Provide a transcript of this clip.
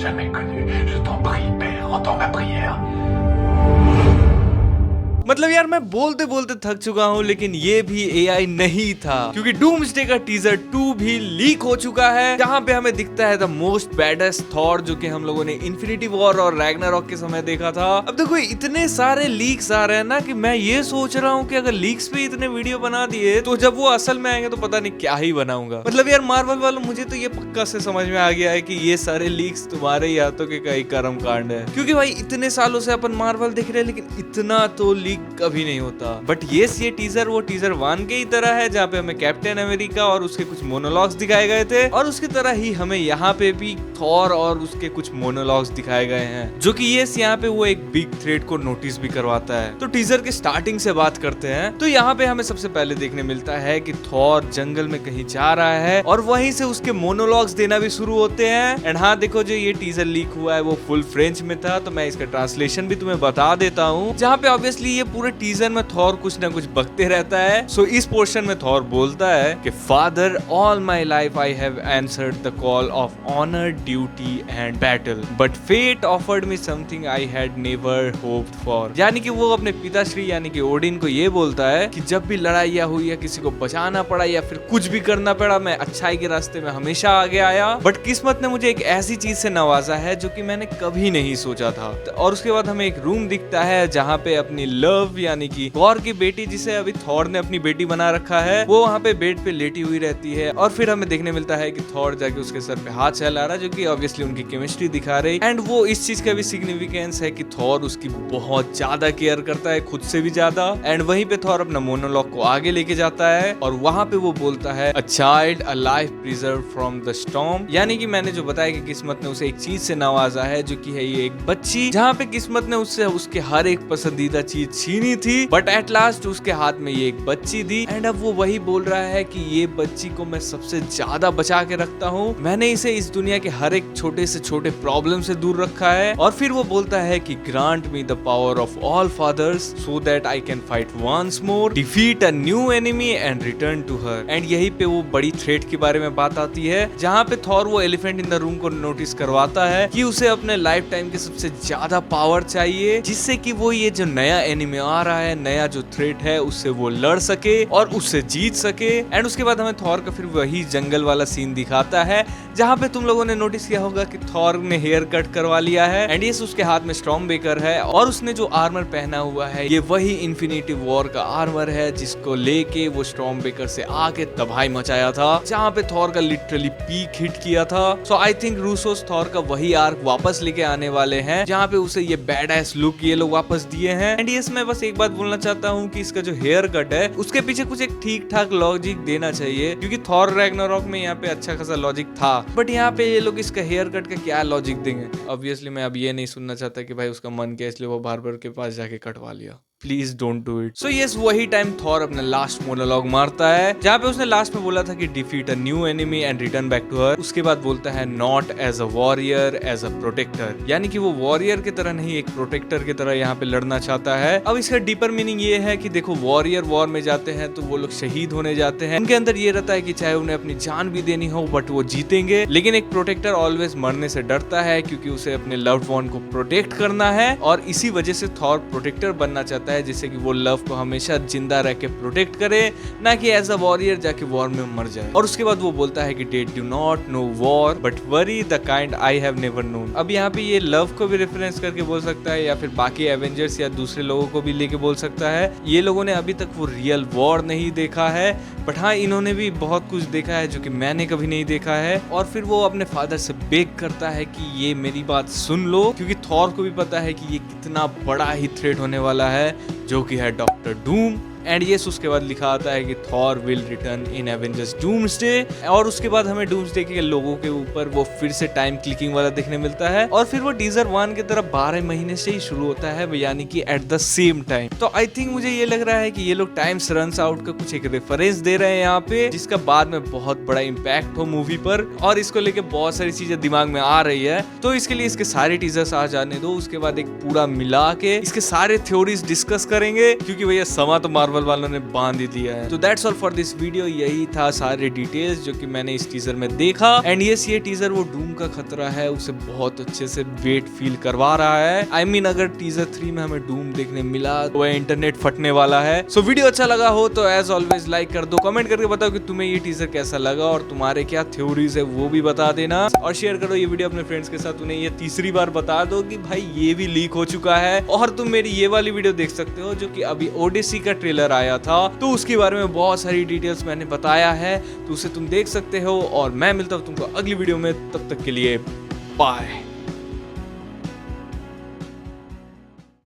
jamais connu. Je t'en prie, Père, entends ma prière. मतलब यार मैं बोलते बोलते थक चुका हूँ, लेकिन ये भी एआई नहीं था, क्योंकि डूम्सडे का टीजर 2 भी लीक हो चुका है, जहाँ पे हमें दिखता है द मोस्ट बैडेस्ट थॉर, जो कि हम लोगों ने इन्फिनिटी वॉर और रैग्नारॉक के समय देखा था। अब देखो इतने सारे लीक्स आ रहे हैं ना कि मैं ये सोच रहा हूँ कि अगर लीक्स पे इतने वीडियो बना दिए तो जब वो असल में आएंगे तो पता नहीं क्या ही बनाऊंगा। मतलब यार मार्वल वालों, मुझे तो ये पक्का से समझ में आ गया है कि ये सारे लीक्स तुम्हारे ही हाथों के कई कर्म कांड है, क्योंकि भाई इतने सालों से अपन मार्वल देख रहे हैं, लेकिन इतना तो लीक कभी नहीं होता। बट ये टीजर वो टीजर 1 के ही तरह है, जहाँ पे हमें कैप्टन अमेरिका और उसके कुछ मोनोलॉग्स दिखाए गए थे, और उसकी तरह ही हमें यहाँ पे भी थॉर और उसके कुछ मोनोलॉग्स दिखाए गए हैं, जो कि यहाँ पे वो एक बिग थ्रेट को नोटिस भी करवाता है। तो टीजर के स्टार्टिंग से बात करते हैं तो यहाँ पे हमें सबसे पहले देखने मिलता है कि थॉर जंगल में कहीं जा रहा है और वहीं से उसके मोनोलॉग्स देना भी शुरू होते हैं। एंड हाँ देखो, जो ये टीजर लीक हुआ है वो फुल फ्रेंच में था, तो मैं इसका ट्रांसलेशन भी तुम्हें बता देता हूँ, जहाँ पे ऑब्वियसली ये पूरे टीजर में थॉर कुछ ना कुछ बकते रहता है। सो इस पोर्शन में थॉर बोलता है कि father, all my life I have answered the call of honour, duty and battle, but fate offered me something I had never hoped for. यानी कि वो अपने पिताश्री यानी कि ओडिन को ये बोलता है कि जब भी लड़ाइयाँ हुई या किसी को बचाना पड़ा या फिर कुछ भी करना पड़ा, मैं अच्छाई के रास्ते में हमेशा आगे आया, बट किस्मत ने मुझे एक ऐसी चीज से नवाजा है जो कि मैंने कभी नहीं सोचा था। और उसके बाद हमें एक रूम दिखता है जहाँ पे अपनी लव यानी कि थॉर की बेटी, जिसे अभी थॉर ने अपनी बेटी बना रखा है, वो वहाँ पे बेड पे लेटी हुई रहती है। और फिर हमें देखने मिलता है कि थॉर जाके उसके सर पे हाथ चला रहा है, जो कि ऑब्वियसली उनकी केमिस्ट्री दिखा रही। एंड वो इस चीज का भी सिग्निफिकेंस है कि थॉर उसकी बहुत ज्यादा केयर करता है, खुद से भी ज्यादा। एंड वहीं पे थॉर अपना मोनोलॉग को आगे लेके जाता है और वहाँ पे वो बोलता है a child, a life preserve from the storm, यानी कि मैंने जो बताया कि किस्मत ने उसे एक चीज से नवाजा है, जो कि है ये एक बच्ची, जहाँ पे किस्मत ने उससे उसके हर एक पसंदीदा चीज छीनी थी, बट एट लास्ट उसके हाथ में ये एक बच्ची दी। एंड अब वो वही बोल रहा है कि ये बच्ची को मैं सबसे ज्यादा बचा के रखता हूँ, मैंने इसे इस दुनिया के हर एक छोटे से छोटे प्रॉब्लम से दूर रखा है। और फिर वो बोलता है कि grant me the power of all fathers so that I can fight once more, defeat a new enemy and return to her. And यही पे वो बड़ी थ्रेट के बारे में बात आती है, जहाँ पे थॉर वो एलिफेंट इन द रूम को नोटिस करवाता है कि उसे अपने लाइफ टाइम के सबसे ज्यादा पावर चाहिए, जिससे कि वो ये जो नया एनिमी आ रहा है, नया जो थ्रेट है, उससे वो लड़ सके और उससे जीत सके। एंड उसके बाद हमें थॉर का फिर वही जंगल वाला सीन दिखाता है, जहाँ पे तुम लोगों ने नोटिस किया होगा कि थॉर ने हेयर कट करवा लिया है। एंड यस, उसके हाथ में स्टॉर्म बेकर है और उसने जो आर्मर पहना हुआ है ये वही इन्फिनिटी वॉर का आर्मर है, जिसको लेके वो स्टॉर्म बेकर से आके तबाही मचाया था, जहाँ पे थॉर का लिटरली पीक हिट किया था। सो आई थिंक रूसोस थॉर का वही आर्क वापस लेके आने वाले हैं, जहाँ पे उसे ये बैड एस लुक ये लोग वापस दिए हैं। एंड यस, मैं बस एक बात बोलना चाहता हूँ कि इसका जो हेयर कट है उसके पीछे कुछ एक ठीक ठाक लॉजिक देना चाहिए, क्योंकि थॉर रैग्नारॉक में यहाँ पे अच्छा खासा लॉजिक था, बट यहाँ पे ये लोग इसका हेयर कट का क्या लॉजिक देंगे। ऑब्वियसली मैं अब ये नहीं सुनना चाहता कि भाई उसका मन किया इसलिए वो बार्बर के पास जाके कटवा लिया। Please don't do it. So yes, वही टाइम थॉर अपना लास्ट मोनोलॉग मारता है, जहाँ पे उसने लास्ट में बोला था कि defeat a new enemy and return back to her. उसके बाद बोलता है not as a warrior, as a protector, यानी कि वो वॉरियर की तरह नहीं, एक प्रोटेक्टर की तरह यहाँ पे लड़ना चाहता है। अब इसका डीपर मीनिंग ये है कि देखो, वॉरियर वॉर में जाते हैं तो वो लोग शहीद होने जाते हैं, उनके अंदर ये रहता है कि चाहे उन्हें अपनी जान भी देनी हो बट वो जीतेंगे। लेकिन एक प्रोटेक्टर ऑलवेज मरने से डरता है, क्योंकि उसे अपने लव्ड वन को प्रोटेक्ट करना है, और इसी वजह से थॉर प्रोटेक्टर बनना चाहता है, जिससे कि वो लव को हमेशा जिंदा रह के प्रोटेक्ट करे, ना कि एज अ वॉरियर जाके वॉर में मर जाए। और उसके बाद वो बोलता है कि that do not know war but worry the kind I have never known. अब यहाँ पे ये लव को भी रेफरेंस करके बोल सकता है, या फिर बाकी एवेंजर्स या दूसरे लोगों को भी लेके बोल सकता है। ये लोगों ने अभी तक वो रियल वॉर नहीं देखा है, बट हाँ इन्होंने भी बहुत कुछ देखा है जो कि मैंने कभी नहीं देखा है। और फिर वो अपने फादर से बेग करता है कि ये मेरी बात सुन लो, क्योंकि थॉर को भी पता है कि ये कितना बड़ा ही थ्रेट होने वाला है, जो कि है डॉक्टर डूम। एंड यस, उसके बाद लिखा आता है कि Thor will return in Avengers doomsday. और उसके बाद हमें डूम्सडे के लोगों के ऊपर वो फिर से टाइम क्लिकिंग वाला देखने मिलता है, और फिर वो टीजर 1 की तरफ 12 महीने से ही शुरू होता है, यानी कि एट द सेम टाइम। तो आई थिंक मुझे ये लग रहा है कि ये लोग टाइम्स रन्स आउट का कुछ एक रेफरेंस दे रहे हैं यहाँ पे, जिसका बाद में बहुत बड़ा इम्पैक्ट हो मूवी पर, और इसको लेके बहुत सारी चीजें दिमाग में आ रही है। तो इसके लिए इसके सारे टीजर्स आ जाने दो, उसके बाद एक पूरा मिला के इसके सारे थ्योरीज डिस्कस करेंगे, क्योंकि भैया समा तो मार्वल मार्वल वालों ने बांध ही दिया है। तो that's all for this video, यही था सारे डिटेल्स जो कि मैंने इस टीजर में देखा। एंड यस, ये टीजर वो डूम का खतरा है उसे बहुत अच्छे से वेट फील करवा रहा है। आई मीन अगर टीजर 3 में हमें डूम देखने मिला तो वह इंटरनेट फटने वाला है। सो वीडियो अच्छा लगा हो तो एज ऑलवेज लाइक कर दो, कमेंट करके बताओ कि तुम्हें ये टीजर कैसा लगा और तुम्हारे क्या थ्योरीज है वो भी बता देना, और शेयर करो ये वीडियो अपने फ्रेंड्स के साथ। उन्हें ये तीसरी बार बता दो कि भाई ये भी लीक हो चुका है। और तुम मेरी ये वाली वीडियो देख सकते हो जो कि अभी ओडिसी का ट्रेलर आया था, तो उसके बारे में बहुत सारी डिटेल्स मैंने बताया है, तो उसे तुम देख सकते हो। और मैं मिलता हूँ तुमको अगली वीडियो में, तब तक के लिए बाय।